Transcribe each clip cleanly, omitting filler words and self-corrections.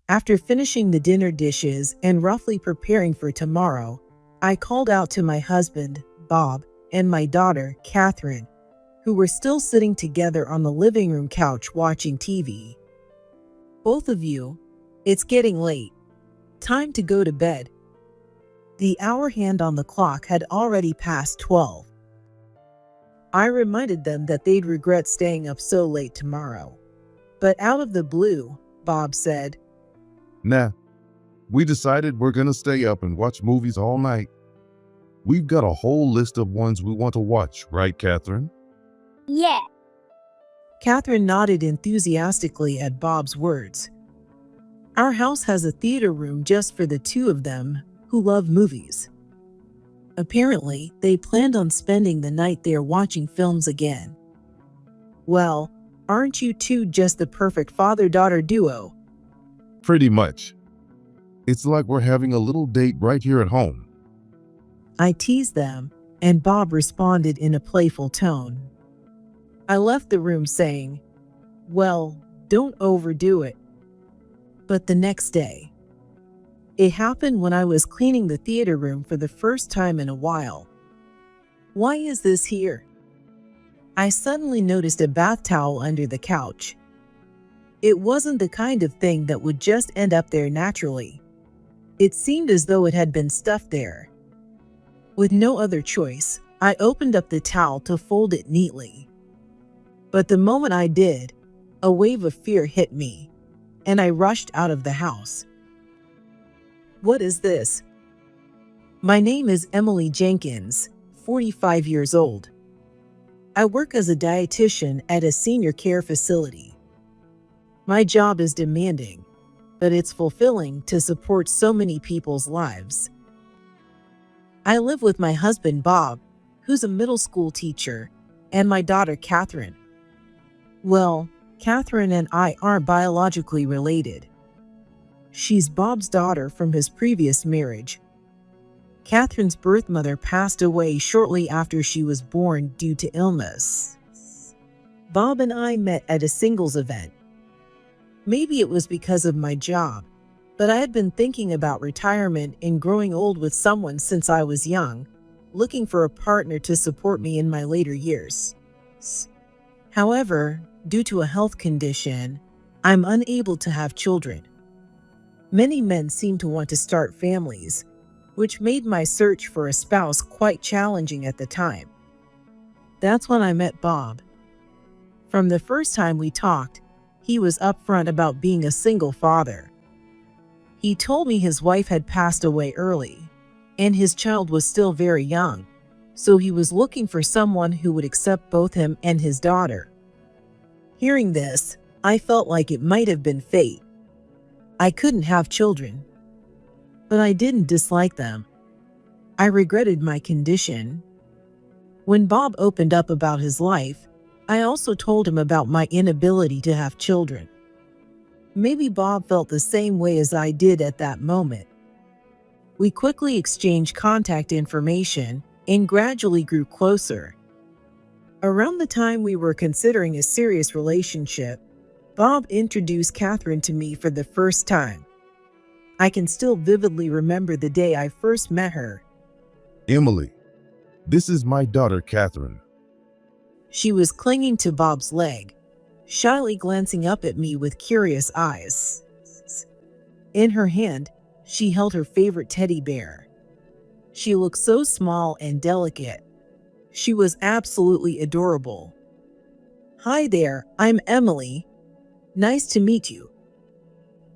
After finishing the dinner dishes and roughly preparing for tomorrow, I called out to my husband, Bob, and my daughter, Catherine, who were still sitting together on the living room couch watching TV. "Both of you, it's getting late. Time to go to bed." The hour hand on the clock had already passed 12. I reminded them that they'd regret staying up so late tomorrow. But out of the blue, Bob said, Nah, we decided we're gonna stay up and watch movies all night. We've got a whole list of ones we want to watch, right, Catherine? Yeah. Catherine nodded enthusiastically at Bob's words. Our house has a theater room just for the two of them who love movies. Apparently, they planned on spending the night there watching films again. Well, aren't you two just the perfect father-daughter duo? Pretty much. It's like we're having a little date right here at home. I teased them, and Bob responded in a playful tone. I left the room saying, well, don't overdo it. But the next day, it happened when I was cleaning the theater room for the first time in a while. Why is this here? I suddenly noticed a bath towel under the couch. It wasn't the kind of thing that would just end up there naturally. It seemed as though it had been stuffed there. With no other choice, I opened up the towel to fold it neatly. But the moment I did, a wave of fear hit me, and I rushed out of the house. What is this? My name is Emily Jenkins, 45 years old. I work as a dietitian at a senior care facility. My job is demanding, but it's fulfilling to support so many people's lives. I live with my husband, Bob, who's a middle school teacher, and my daughter, Catherine. Well, Catherine and I aren't biologically related. She's Bob's daughter from his previous marriage. Catherine's birth mother passed away shortly after she was born due to illness. Bob and I met at a singles event. Maybe it was because of my job, but I had been thinking about retirement and growing old with someone since I was young, looking for a partner to support me in my later years. However, due to a health condition, I'm unable to have children. Many men seem to want to start families, which made my search for a spouse quite challenging at the time. That's when I met Bob. From the first time we talked, he was upfront about being a single father. He told me his wife had passed away early, and his child was still very young, so he was looking for someone who would accept both him and his daughter. Hearing this, I felt like it might have been fate. I couldn't have children, but I didn't dislike them. I regretted my condition. When Bob opened up about his life, I also told him about my inability to have children. Maybe Bob felt the same way as I did at that moment. We quickly exchanged contact information and gradually grew closer. Around the time we were considering a serious relationship, Bob introduced Catherine to me for the first time. I can still vividly remember the day I first met her. Emily, this is my daughter, Catherine. She was clinging to Bob's leg, shyly glancing up at me with curious eyes. In her hand, she held her favorite teddy bear. She looked so small and delicate. She was absolutely adorable. Hi there, I'm Emily. Nice to meet you.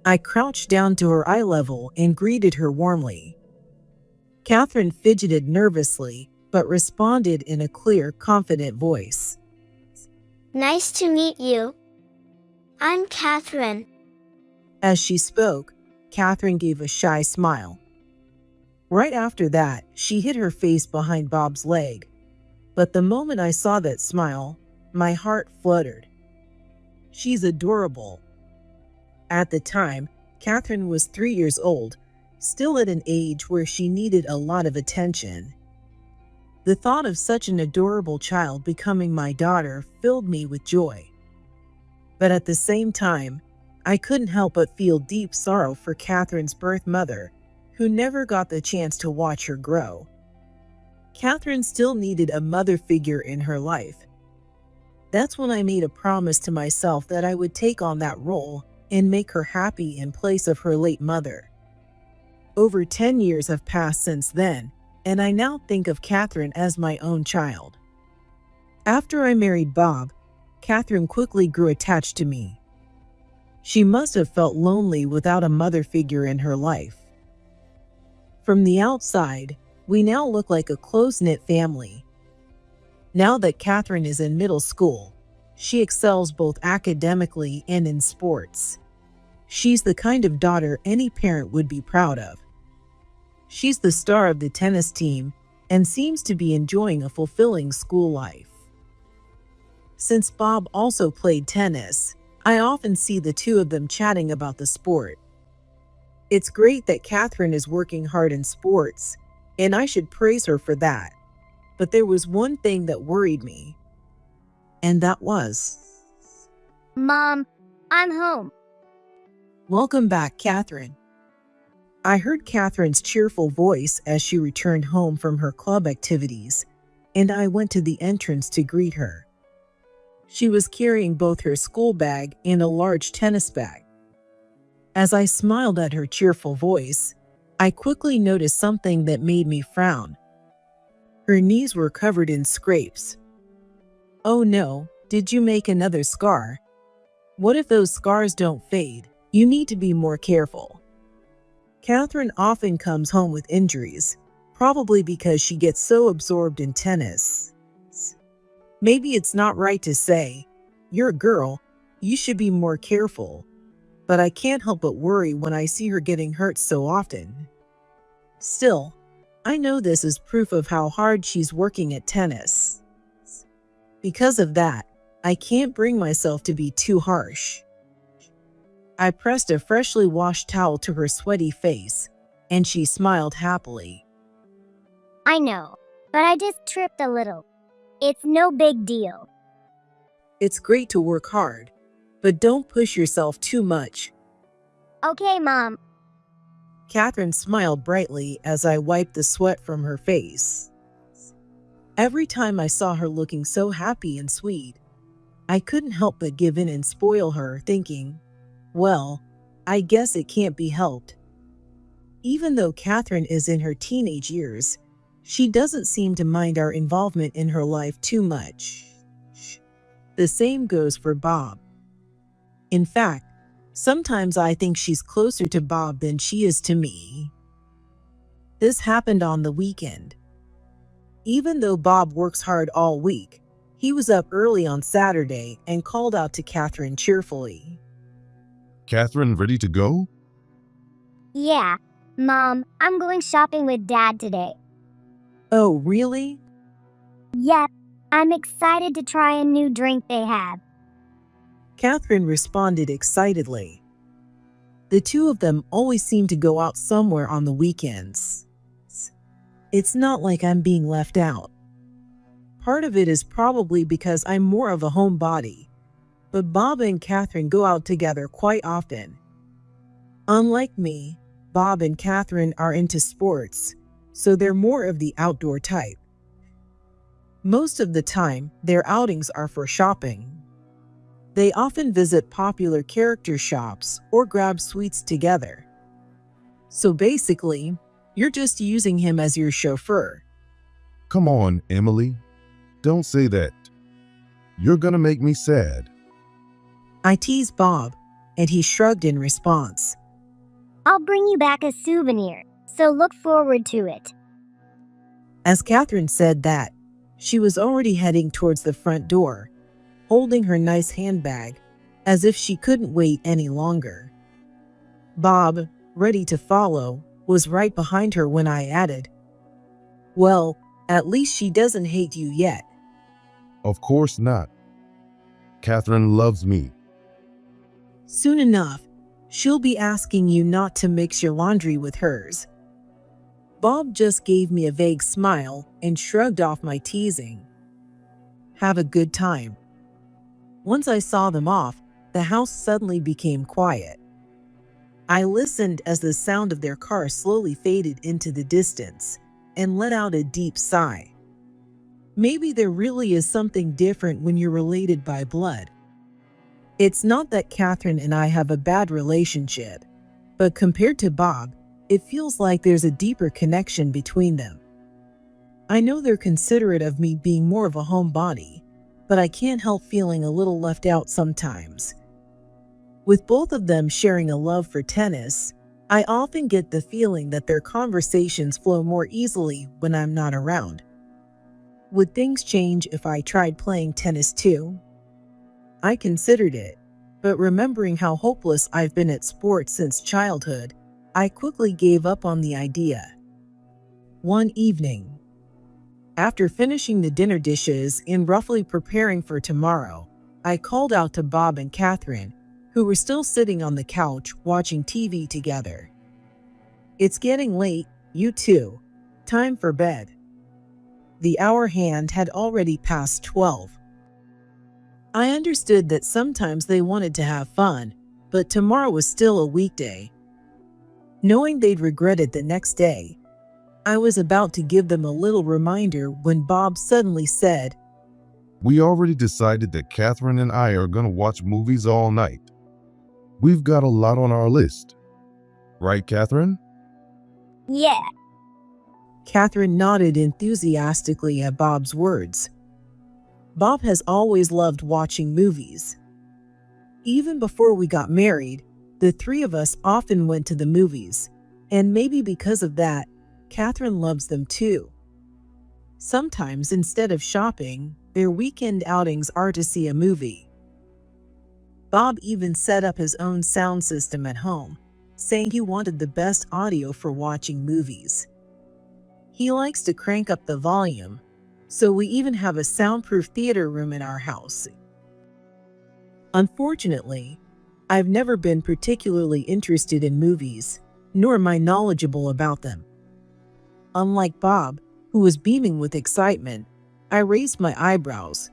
I crouched down to her eye level and greeted her warmly. Catherine fidgeted nervously, but responded in a clear, confident voice. Nice to meet you. I'm Catherine. As she spoke, Catherine gave a shy smile. Right after that, she hid her face behind Bob's leg. But the moment I saw that smile, my heart fluttered. She's adorable. At the time, Catherine was 3 years old, still at an age where she needed a lot of attention. The thought of such an adorable child becoming my daughter filled me with joy. But at the same time, I couldn't help but feel deep sorrow for Catherine's birth mother, who never got the chance to watch her grow. Catherine still needed a mother figure in her life. That's when I made a promise to myself that I would take on that role and make her happy in place of her late mother. Over 10 years have passed since then, and I now think of Catherine as my own child. After I married Bob, Catherine quickly grew attached to me. She must have felt lonely without a mother figure in her life. From the outside, we now look like a close-knit family. Now that Catherine is in middle school, she excels both academically and in sports. She's the kind of daughter any parent would be proud of. She's the star of the tennis team and seems to be enjoying a fulfilling school life. Since Bob also played tennis, I often see the two of them chatting about the sport. It's great that Catherine is working hard in sports, and I should praise her for that. But there was one thing that worried me, and that was, Mom, I'm home. "Welcome back, Catherine." I heard Catherine's cheerful voice as she returned home from her club activities, and I went to the entrance to greet her. She was carrying both her school bag and a large tennis bag. As I smiled at her cheerful voice, I quickly noticed something that made me frown. Her knees were covered in scrapes. Oh no, did you make another scar? What if those scars don't fade? You need to be more careful. Catherine often comes home with injuries, probably because she gets so absorbed in tennis. Maybe it's not right to say, "You're a girl, you should be more careful," but I can't help but worry when I see her getting hurt so often. Still, I know this is proof of how hard she's working at tennis. Because of that, I can't bring myself to be too harsh. I pressed a freshly washed towel to her sweaty face, and she smiled happily. I know, but I just tripped a little. It's no big deal. It's great to work hard, but don't push yourself too much. Okay, Mom. Catherine smiled brightly as I wiped the sweat from her face. Every time I saw her looking so happy and sweet, I couldn't help but give in and spoil her, thinking, well, I guess it can't be helped. Even though Catherine is in her teenage years, she doesn't seem to mind our involvement in her life too much. The same goes for Bob. In fact, sometimes I think she's closer to Bob than she is to me. This happened on the weekend. Even though Bob works hard all week, he was up early on Saturday and called out to Catherine cheerfully. Catherine, ready to go? Yeah, Mom, I'm going shopping with Dad today. Oh, really? Yep, I'm excited to try a new drink they have. Catherine responded excitedly. The two of them always seem to go out somewhere on the weekends. It's not like I'm being left out. Part of it is probably because I'm more of a homebody, but Bob and Catherine go out together quite often. Unlike me, Bob and Catherine are into sports, so they're more of the outdoor type. Most of the time, their outings are for shopping. They often visit popular character shops or grab sweets together. So basically, you're just using him as your chauffeur. Come on, Emily. Don't say that. You're gonna make me sad. I teased Bob, and he shrugged in response. I'll bring you back a souvenir, so look forward to it. As Catherine said that, she was already heading towards the front door, holding her nice handbag, as if she couldn't wait any longer. Bob, ready to follow, was right behind her when I added, "Well, at least she doesn't hate you yet." Of course not. Catherine loves me. Soon enough, she'll be asking you not to mix your laundry with hers. Bob just gave me a vague smile and shrugged off my teasing. Have a good time. Once I saw them off, The house suddenly became quiet. I listened as the sound of their car slowly faded into the distance and let out a deep sigh. Maybe there really is something different when you're related by blood. It's not that Catherine and I have a bad relationship, but compared to Bob, it feels like there's a deeper connection between them. I know they're considerate of me being more of a homebody, but I can't help feeling a little left out sometimes. With both of them sharing a love for tennis, I often get the feeling that their conversations flow more easily when I'm not around. Would things change if I tried playing tennis too? I considered it, but remembering how hopeless I've been at sports since childhood, I quickly gave up on the idea. One evening, after finishing the dinner dishes and roughly preparing for tomorrow, I called out to Bob and Catherine, who were still sitting on the couch watching TV together. "It's getting late, you two. Time for bed." The hour hand had already passed 12. I understood that sometimes they wanted to have fun, but tomorrow was still a weekday. Knowing they'd regret it the next day, I was about to give them a little reminder when Bob suddenly said, We already decided that Catherine and I are going to watch movies all night. We've got a lot on our list. Right, Catherine? Yeah, Catherine nodded enthusiastically at Bob's words. Bob has always loved watching movies. Even before we got married, the three of us often went to the movies, and maybe because of that, Catherine loves them too. Sometimes, instead of shopping, their weekend outings are to see a movie. Bob even set up his own sound system at home, saying he wanted the best audio for watching movies. He likes to crank up the volume, so we even have a soundproof theater room in our house. Unfortunately, I've never been particularly interested in movies, nor am I knowledgeable about them. Unlike Bob, who was beaming with excitement, I raised my eyebrows.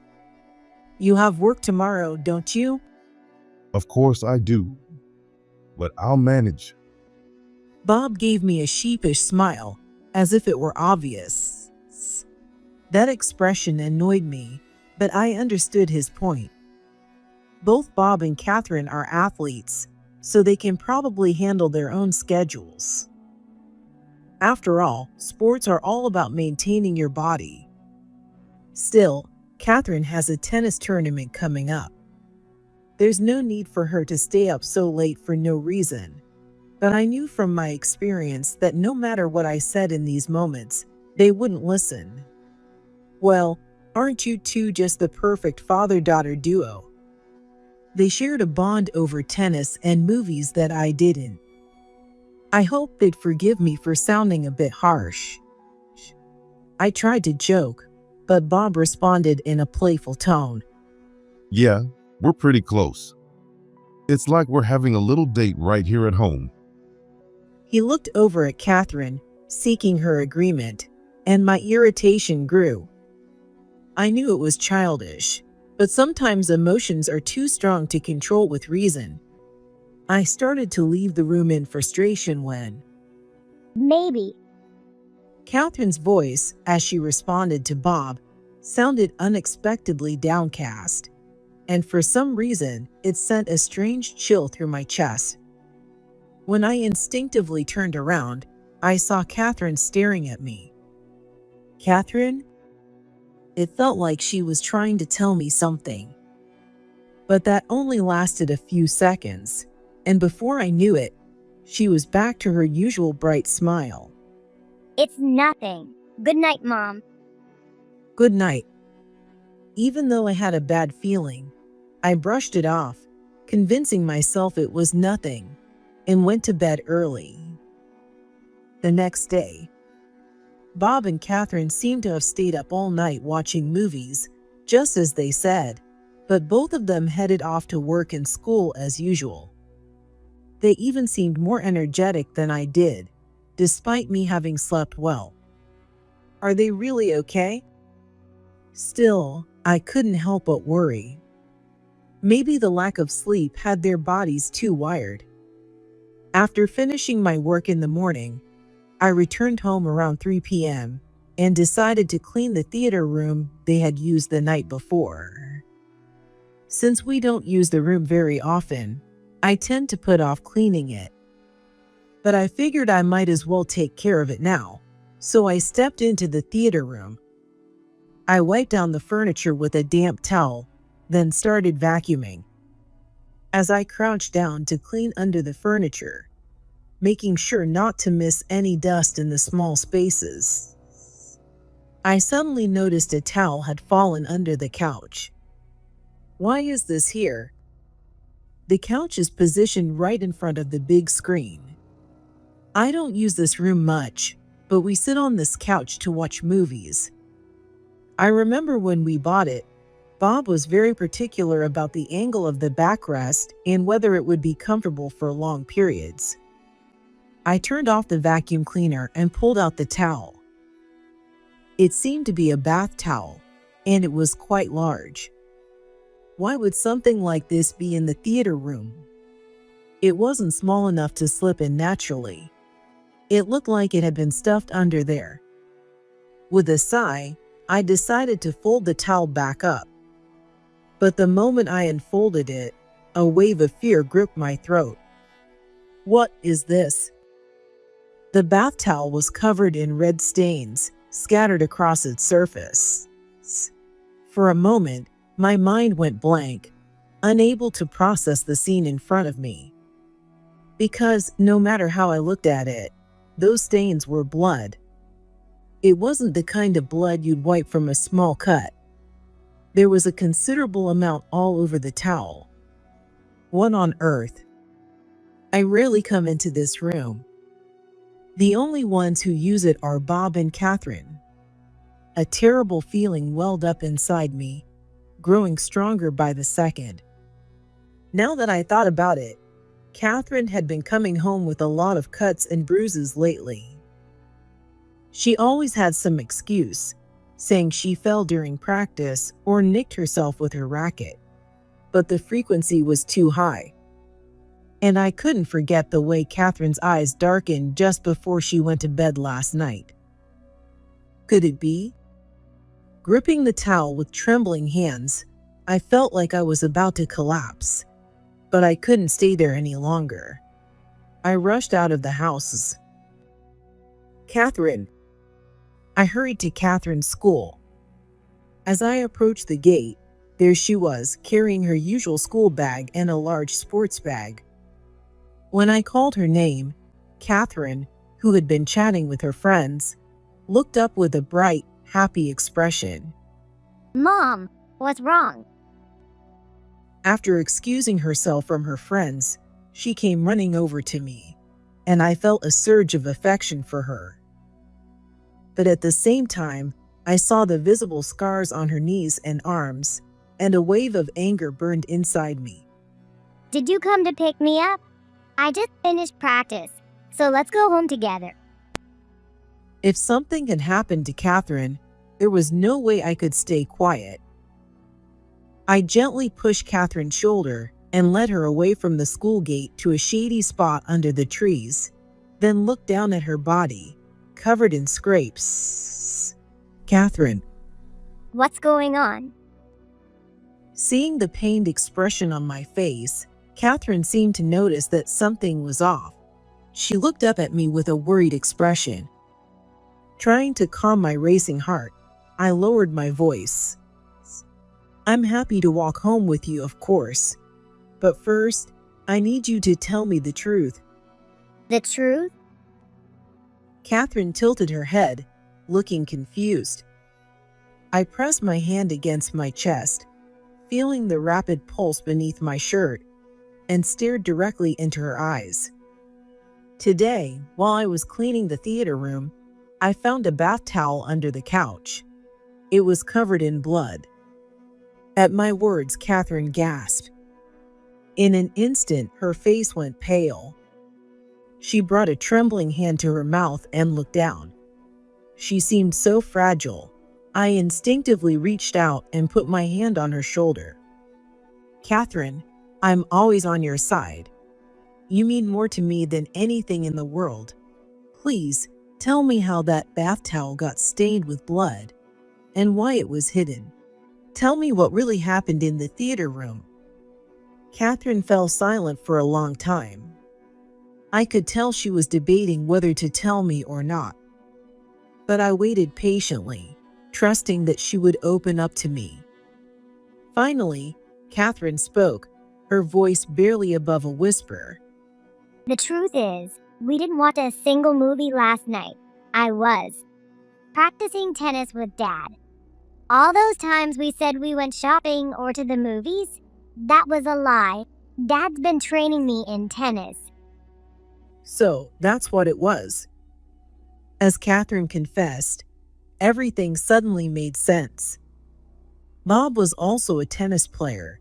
"You have work tomorrow, don't you?" Of course I do. But I'll manage. Bob gave me a sheepish smile, as if it were obvious. That expression annoyed me, but I understood his point. Both Bob and Catherine are athletes, so they can probably handle their own schedules. After all, sports are all about maintaining your body. Still, Catherine has a tennis tournament coming up. There's no need for her to stay up so late for no reason. But I knew from my experience that no matter what I said in these moments, they wouldn't listen. Well, aren't you two just the perfect father-daughter duo? They shared a bond over tennis and movies that I didn't. I hoped they'd forgive me for sounding a bit harsh. I tried to joke, but Bob responded in a playful tone. Yeah, we're pretty close. It's like we're having a little date right here at home. He looked over at Catherine, seeking her agreement, and my irritation grew. I knew it was childish, but sometimes emotions are too strong to control with reason. I started to leave the room in frustration when maybe. Catherine's voice, as she responded to Bob, sounded unexpectedly downcast, and for some reason, it sent a strange chill through my chest. When I instinctively turned around, I saw Catherine staring at me. "Catherine?" It felt like she was trying to tell me something. But that only lasted a few seconds, and before I knew it, she was back to her usual bright smile. It's nothing. Good night, Mom. "Good night." Even though I had a bad feeling, I brushed it off, convincing myself it was nothing, and went to bed early. The next day, Bob and Catherine seemed to have stayed up all night watching movies, just as they said, but both of them headed off to work and school as usual. They even seemed more energetic than I did, despite me having slept well. Are they really okay? Still, I couldn't help but worry. Maybe the lack of sleep had their bodies too wired. After finishing my work in the morning, I returned home around 3 p.m. and decided to clean the theater room they had used the night before. Since we don't use the room very often, I tend to put off cleaning it. But I figured I might as well take care of it now, so I stepped into the theater room. I wiped down the furniture with a damp towel, then started vacuuming. As I crouched down to clean under the furniture, making sure not to miss any dust in the small spaces, I suddenly noticed a towel had fallen under the couch. Why is this here? The couch is positioned right in front of the big screen. I don't use this room much, but we sit on this couch to watch movies. I remember when we bought it, Bob was very particular about the angle of the backrest and whether it would be comfortable for long periods. I turned off the vacuum cleaner and pulled out the towel. It seemed to be a bath towel, and it was quite large. Why would something like this be in the theater room? It wasn't small enough to slip in naturally. It looked like it had been stuffed under there. With a sigh, I decided to fold the towel back up. But the moment I unfolded it, a wave of fear gripped my throat. What is this? The bath towel was covered in red stains, scattered across its surface. For a moment, my mind went blank, unable to process the scene in front of me. Because no matter how I looked at it, those stains were blood. It wasn't the kind of blood you'd wipe from a small cut. There was a considerable amount all over the towel. What on earth? I rarely come into this room. The only ones who use it are Bob and Catherine. A terrible feeling welled up inside me, growing stronger by the second. Now that I thought about it, Catherine had been coming home with a lot of cuts and bruises lately. She always had some excuse, saying she fell during practice or nicked herself with her racket, but the frequency was too high. And I couldn't forget the way Catherine's eyes darkened just before she went to bed last night. Could it be? Gripping the towel with trembling hands, I felt like I was about to collapse, but I couldn't stay there any longer. I rushed out of the house. Catherine. I hurried to Catherine's school. As I approached the gate, there she was, carrying her usual school bag and a large sports bag. When I called her name, Catherine, who had been chatting with her friends, looked up with a bright, happy expression. Mom, what's wrong? After excusing herself from her friends, she came running over to me, and I felt a surge of affection for her. But at the same time, I saw the visible scars on her knees and arms, and a wave of anger burned inside me. Did you come to pick me up? I just finished practice, so let's go home together. If something had happened to Catherine, there was no way I could stay quiet. I gently pushed Catherine's shoulder and led her away from the school gate to a shady spot under the trees, then looked down at her body, covered in scrapes. Catherine. What's going on? Seeing the pained expression on my face, Catherine seemed to notice that something was off. She looked up at me with a worried expression. Trying to calm my racing heart, I lowered my voice. I'm happy to walk home with you, of course. But first, I need you to tell me the truth. The truth? Catherine tilted her head, looking confused. I pressed my hand against my chest, feeling the rapid pulse beneath my shirt, and stared directly into her eyes. Today, while I was cleaning the theater room, I found a bath towel under the couch. It was covered in blood. At my words, Catherine gasped. In an instant, her face went pale. She brought a trembling hand to her mouth and looked down. She seemed so fragile. I instinctively reached out and put my hand on her shoulder. Catherine, I'm always on your side. You mean more to me than anything in the world. Please, tell me how that bath towel got stained with blood and why it was hidden. Tell me what really happened in the theater room. Catherine fell silent for a long time. I could tell she was debating whether to tell me or not. But I waited patiently, trusting that she would open up to me. Finally, Catherine spoke, her voice barely above a whisper. The truth is, we didn't watch a single movie last night. I was practicing tennis with Dad. All those times we said we went shopping or to the movies, that was a lie. Dad's been training me in tennis. So that's what it was. As Catherine confessed, everything suddenly made sense. Bob was also a tennis player,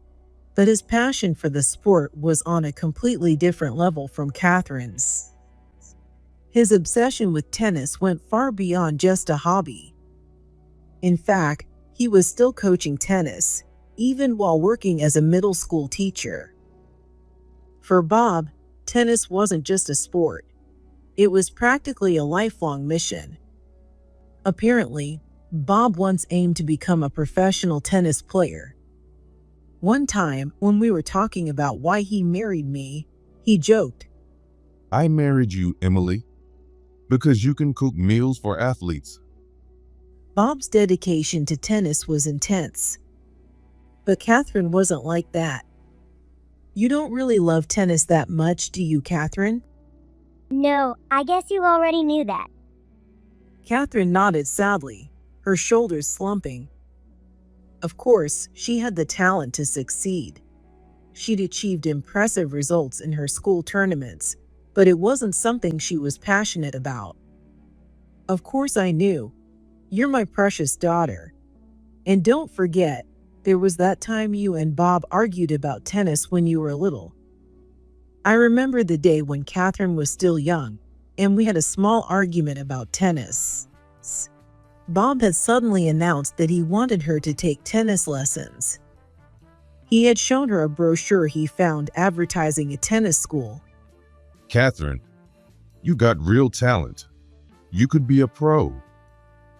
but his passion for the sport was on a completely different level from Catherine's. His obsession with tennis went far beyond just a hobby. In fact, he was still coaching tennis, even while working as a middle school teacher. For Bob, tennis wasn't just a sport. It was practically a lifelong mission. Apparently, Bob once aimed to become a professional tennis player. One time, when we were talking about why he married me, he joked, I married you, Emily, because you can cook meals for athletes. Bob's dedication to tennis was intense. But Catherine wasn't like that. You don't really love tennis that much, do you, Catherine? No, I guess you already knew that. Catherine nodded sadly, her shoulders slumping. Of course, she had the talent to succeed. She'd achieved impressive results in her school tournaments, but it wasn't something she was passionate about. Of course I knew. You're my precious daughter. And don't forget, there was that time you and Bob argued about tennis when you were little. I remember the day when Catherine was still young, and we had a small argument about tennis. Bob had suddenly announced that he wanted her to take tennis lessons. He had shown her a brochure he found advertising a tennis school. Catherine, you got real talent. You could be a pro.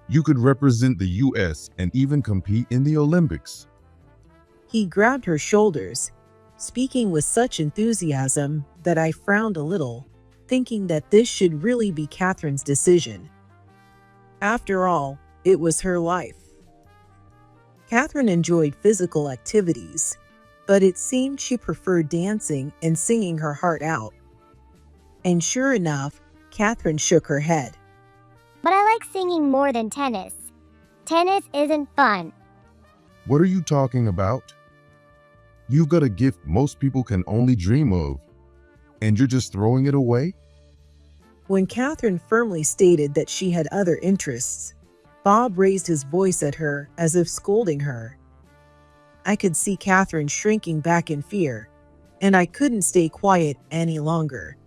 You could represent the U.S. and even compete in the Olympics. He grabbed her shoulders, speaking with such enthusiasm that I frowned a little, thinking that this should really be Catherine's decision. After all, it was her life. Catherine enjoyed physical activities, but it seemed she preferred dancing and singing her heart out. And sure enough, Catherine shook her head. But I like singing more than tennis. Tennis isn't fun. What are you talking about? You've got a gift most people can only dream of, and you're just throwing it away? When Catherine firmly stated that she had other interests, Bob raised his voice at her as if scolding her. I could see Catherine shrinking back in fear, and I couldn't stay quiet any longer.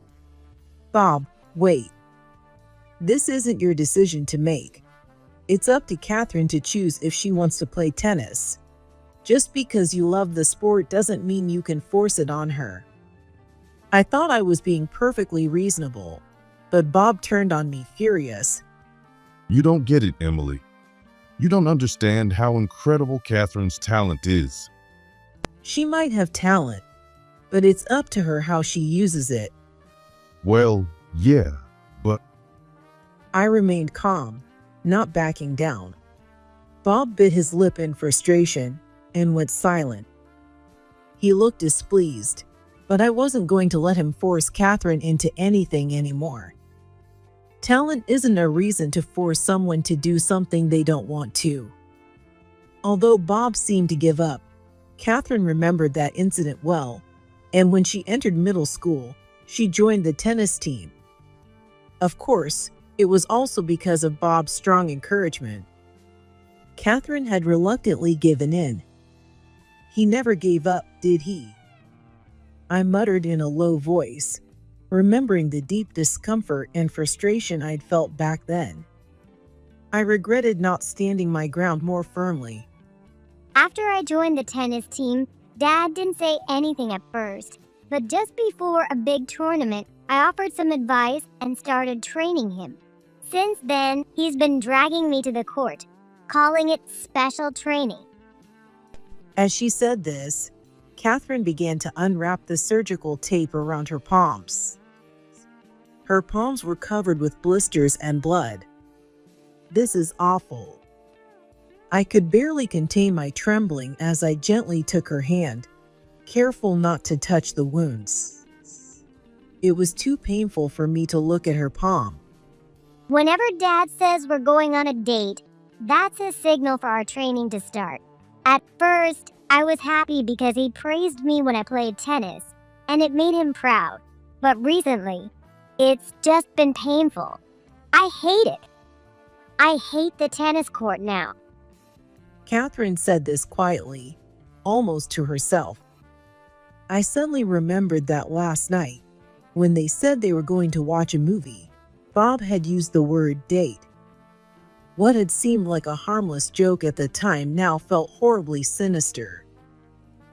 Bob, wait. This isn't your decision to make. It's up to Catherine to choose if she wants to play tennis. Just because you love the sport doesn't mean you can force it on her. I thought I was being perfectly reasonable, but Bob turned on me furious. You don't get it, Emily. You don't understand how incredible Catherine's talent is. She might have talent, but it's up to her how she uses it. Well, yeah, but I remained calm, not backing down. Bob bit his lip in frustration and went silent. He looked displeased, but I wasn't going to let him force Catherine into anything anymore. Talent isn't a reason to force someone to do something they don't want to. Although Bob seemed to give up, Catherine remembered that incident well, and when she entered middle school, she joined the tennis team. Of course, it was also because of Bob's strong encouragement. Catherine had reluctantly given in. He never gave up, did he? I muttered in a low voice, remembering the deep discomfort and frustration I'd felt back then. I regretted not standing my ground more firmly. After I joined the tennis team, Dad didn't say anything at first, but just before a big tournament, I offered some advice and started training him. Since then, he's been dragging me to the court, calling it special training. As she said this, Catherine began to unwrap the surgical tape around her palms. Her palms were covered with blisters and blood. This is awful. I could barely contain my trembling as I gently took her hand, careful not to touch the wounds. It was too painful for me to look at her palm. Whenever Dad says we're going on a date, that's a signal for our training to start. At first, I was happy because he praised me when I played tennis, and it made him proud. But recently, it's just been painful. I hate it. I hate the tennis court now. Catherine said this quietly, almost to herself. I suddenly remembered that last night, when they said they were going to watch a movie, Bob had used the word date. What had seemed like a harmless joke at the time now felt horribly sinister.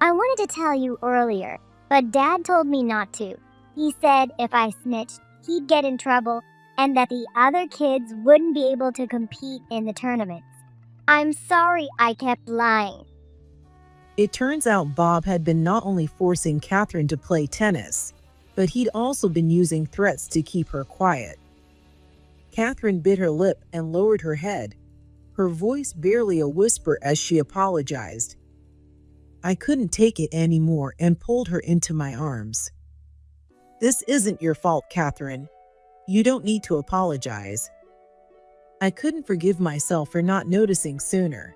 I wanted to tell you earlier, but Dad told me not to. He said if I snitched, he'd get in trouble and that the other kids wouldn't be able to compete in the tournaments. I'm sorry I kept lying. It turns out Bob had been not only forcing Catherine to play tennis, but he'd also been using threats to keep her quiet. Catherine bit her lip and lowered her head, her voice barely a whisper as she apologized. I couldn't take it anymore and pulled her into my arms. This isn't your fault, Catherine. You don't need to apologize. I couldn't forgive myself for not noticing sooner.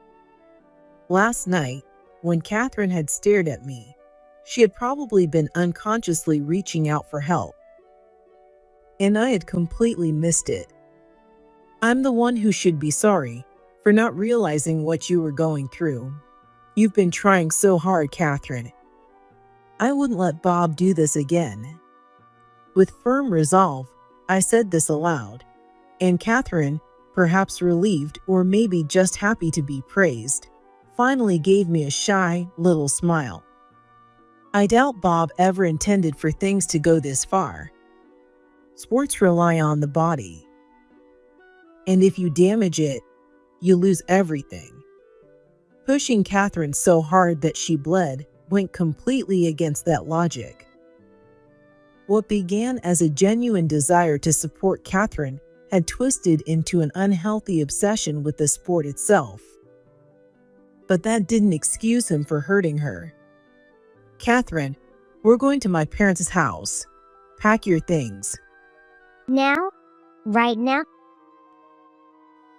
Last night, when Catherine had stared at me, she had probably been unconsciously reaching out for help. And I had completely missed it. I'm the one who should be sorry for not realizing what you were going through. You've been trying so hard, Catherine. I wouldn't let Bob do this again. With firm resolve, I said this aloud, and Catherine, perhaps relieved or maybe just happy to be praised, finally gave me a shy little smile. I doubt Bob ever intended for things to go this far. Sports rely on the body, and if you damage it, you lose everything. Pushing Catherine so hard that she bled went completely against that logic. What began as a genuine desire to support Catherine had twisted into an unhealthy obsession with the sport itself. But that didn't excuse him for hurting her. Catherine, we're going to my parents' house. Pack your things. Now? Right now?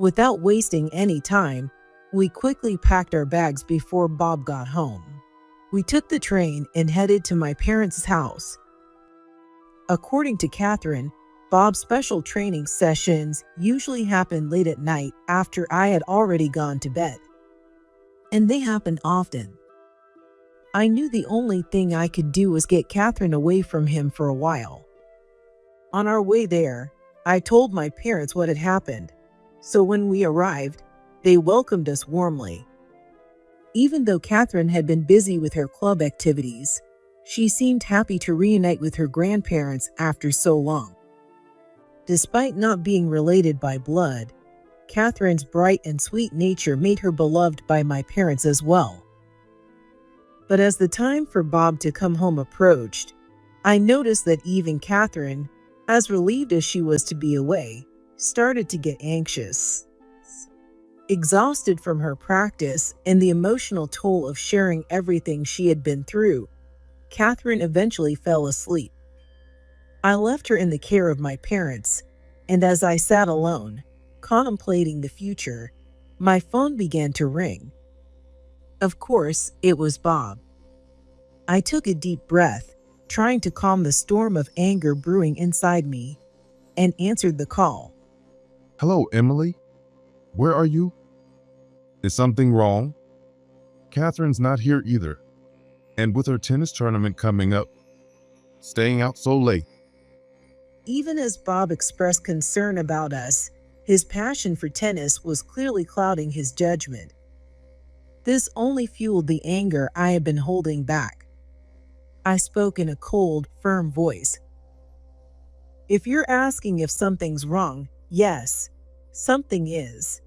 Without wasting any time, we quickly packed our bags before Bob got home. We took the train and headed to my parents' house. According to Catherine, Bob's special training sessions usually happened late at night after I had already gone to bed. And they happened often. I knew the only thing I could do was get Catherine away from him for a while. On our way there, I told my parents what had happened, so when we arrived, they welcomed us warmly. Even though Catherine had been busy with her club activities, she seemed happy to reunite with her grandparents after so long. Despite not being related by blood, Catherine's bright and sweet nature made her beloved by my parents as well. But as the time for Bob to come home approached, I noticed that even Catherine, as relieved as she was to be away, started to get anxious. Exhausted from her practice and the emotional toll of sharing everything she had been through, Catherine eventually fell asleep. I left her in the care of my parents, and as I sat alone, contemplating the future, my phone began to ring. Of course, it was Bob. I took a deep breath, trying to calm the storm of anger brewing inside me, and answered the call. Hello, Emily. Where are you? Is something wrong? Catherine's not here either. And with her tennis tournament coming up, staying out so late. Even as Bob expressed concern about us, his passion for tennis was clearly clouding his judgment. This only fueled the anger I had been holding back. I spoke in a cold, firm voice. If you're asking if something's wrong, yes, something is.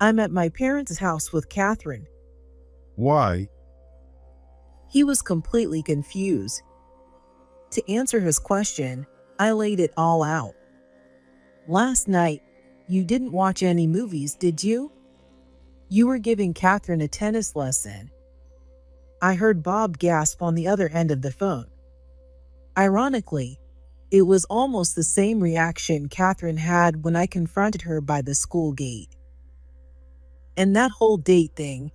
I'm at my parents' house with Catherine. Why? He was completely confused. To answer his question, I laid it all out. Last night, you didn't watch any movies, did you? You were giving Catherine a tennis lesson. I heard Bob gasp on the other end of the phone. Ironically, it was almost the same reaction Catherine had when I confronted her by the school gate. And that whole date thing,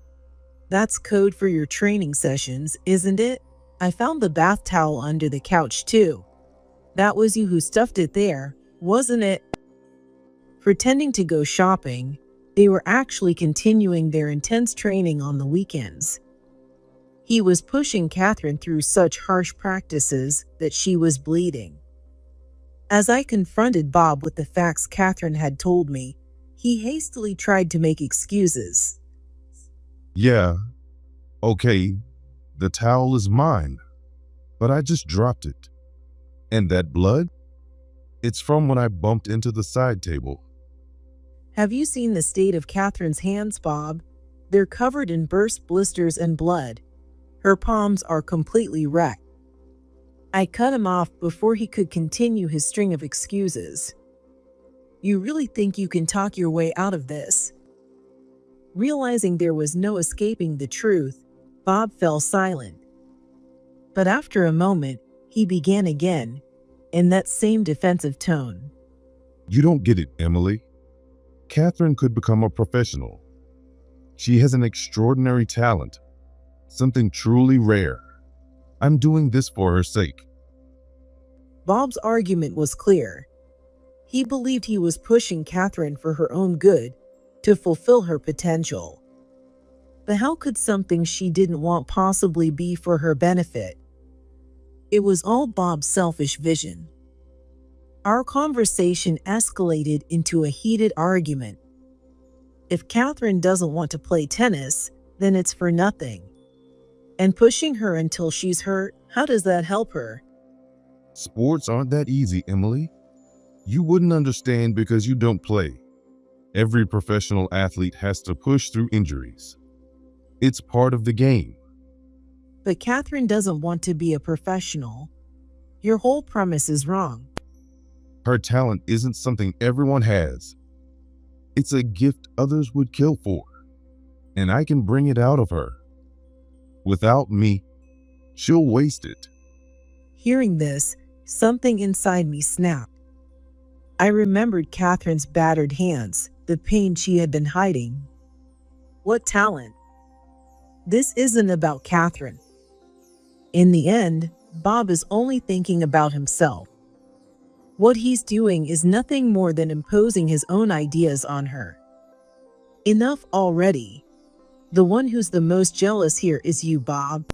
that's code for your training sessions, isn't it? I found the bath towel under the couch too. That was you who stuffed it there, wasn't it? Pretending to go shopping, they were actually continuing their intense training on the weekends. He was pushing Catherine through such harsh practices that she was bleeding. As I confronted Bob with the facts Catherine had told me, he hastily tried to make excuses. Yeah, okay, the towel is mine, but I just dropped it. And that blood? It's from when I bumped into the side table. Have you seen the state of Catherine's hands, Bob? They're covered in burst blisters and blood. Her palms are completely wrecked. I cut him off before he could continue his string of excuses. You really think you can talk your way out of this? Realizing there was no escaping the truth, Bob fell silent. But after a moment, he began again, in that same defensive tone. You don't get it, Emily. Catherine could become a professional. She has an extraordinary talent, something truly rare. I'm doing this for her sake. Bob's argument was clear. He believed he was pushing Catherine for her own good, to fulfill her potential. But how could something she didn't want possibly be for her benefit? It was all Bob's selfish vision. Our conversation escalated into a heated argument. If Catherine doesn't want to play tennis, then it's for nothing. And pushing her until she's hurt, how does that help her? Sports aren't that easy, Emily. You wouldn't understand because you don't play. Every professional athlete has to push through injuries. It's part of the game. But Catherine doesn't want to be a professional. Your whole premise is wrong. Her talent isn't something everyone has. It's a gift others would kill for. And I can bring it out of her. Without me, she'll waste it. Hearing this, something inside me snapped. I remembered Catherine's battered hands, the pain she had been hiding. What talent? This isn't about Catherine. In the end, Bob is only thinking about himself. What he's doing is nothing more than imposing his own ideas on her. Enough already. The one who's the most jealous here is you, Bob.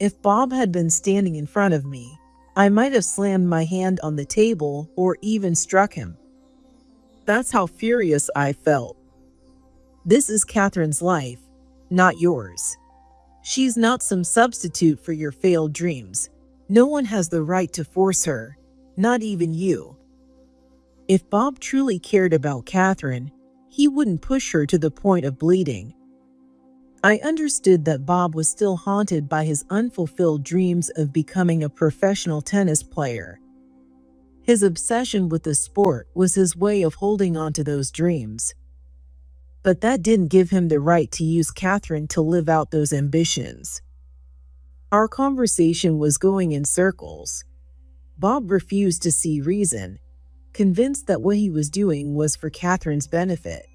If Bob had been standing in front of me, I might have slammed my hand on the table or even struck him. That's how furious I felt. This is Catherine's life, not yours. She's not some substitute for your failed dreams. No one has the right to force her, not even you. If Bob truly cared about Catherine, he wouldn't push her to the point of bleeding. I understood that Bob was still haunted by his unfulfilled dreams of becoming a professional tennis player. His obsession with the sport was his way of holding on to those dreams. But that didn't give him the right to use Catherine to live out those ambitions. Our conversation was going in circles. Bob refused to see reason, convinced that what he was doing was for Catherine's benefit.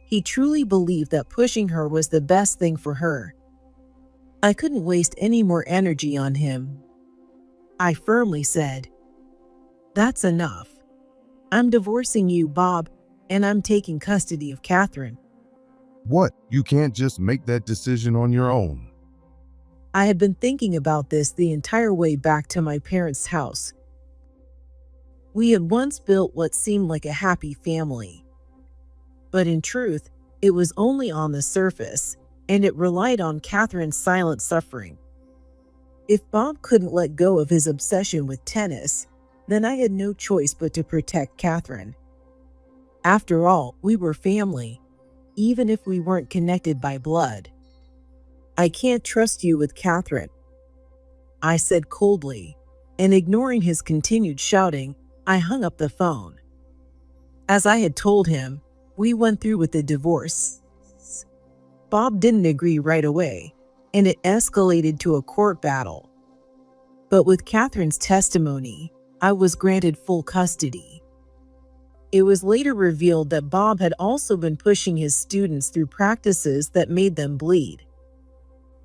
He truly believed that pushing her was the best thing for her. I couldn't waste any more energy on him. I firmly said, "That's enough. I'm divorcing you, Bob, and I'm taking custody of Catherine." What? You can't just make that decision on your own. I had been thinking about this the entire way back to my parents' house. We had once built what seemed like a happy family. But in truth, it was only on the surface. and it relied on Catherine's silent suffering. If Bob couldn't let go of his obsession with tennis, then I had no choice but to protect Catherine. After all, we were family, even if we weren't connected by blood. I can't trust you with Catherine, I said coldly, and ignoring his continued shouting, I hung up the phone. As I had told him, we went through with the divorce. Bob didn't agree right away, and it escalated to a court battle. But with Catherine's testimony, I was granted full custody. It was later revealed that Bob had also been pushing his students through practices that made them bleed.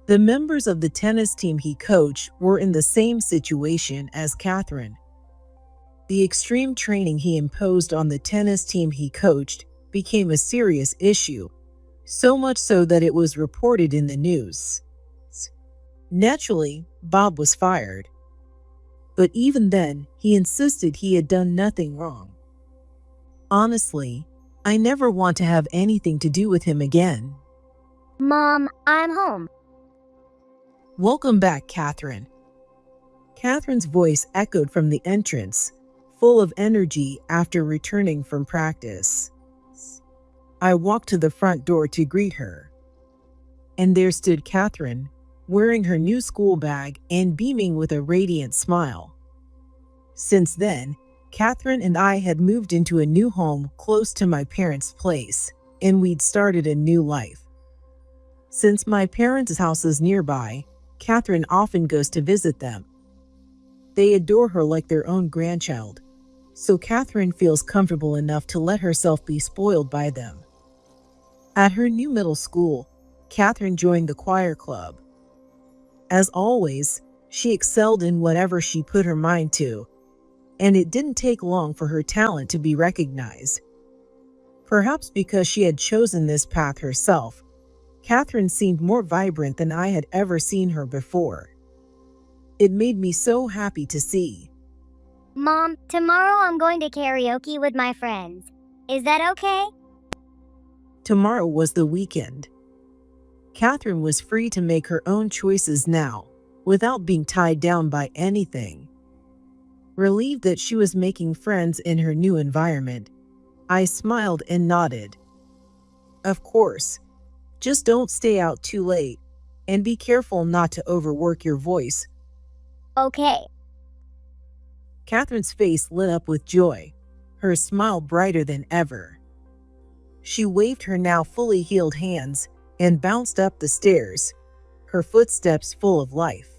The members of the tennis team he coached were in the same situation as Catherine. The extreme training he imposed on the tennis team he coached became a serious issue, so much so that it was reported in the news. Naturally, Bob was fired. But even then, he insisted he had done nothing wrong. Honestly, I never want to have anything to do with him again. Mom, I'm home. Welcome back, Catherine. Catherine's voice echoed from the entrance, full of energy after returning from practice. I walked to the front door to greet her. And there stood Catherine, wearing her new school bag and beaming with a radiant smile. Since then, Catherine and I had moved into a new home close to my parents' place, and we'd started a new life. Since my parents' house is nearby, Catherine often goes to visit them. They adore her like their own grandchild, so Catherine feels comfortable enough to let herself be spoiled by them. At her new middle school, Catherine joined the choir club. As always, she excelled in whatever she put her mind to, and it didn't take long for her talent to be recognized. Perhaps because she had chosen this path herself, Catherine seemed more vibrant than I had ever seen her before. It made me so happy to see. Mom, tomorrow I'm going to karaoke with my friends. Is that okay? Tomorrow was the weekend. Catherine was free to make her own choices now, without being tied down by anything. Relieved that she was making friends in her new environment, I smiled and nodded. Of course, just don't stay out too late, and be careful not to overwork your voice. Okay. Catherine's face lit up with joy, her smile brighter than ever. She waved her now fully healed hands and bounced up the stairs, her footsteps full of life.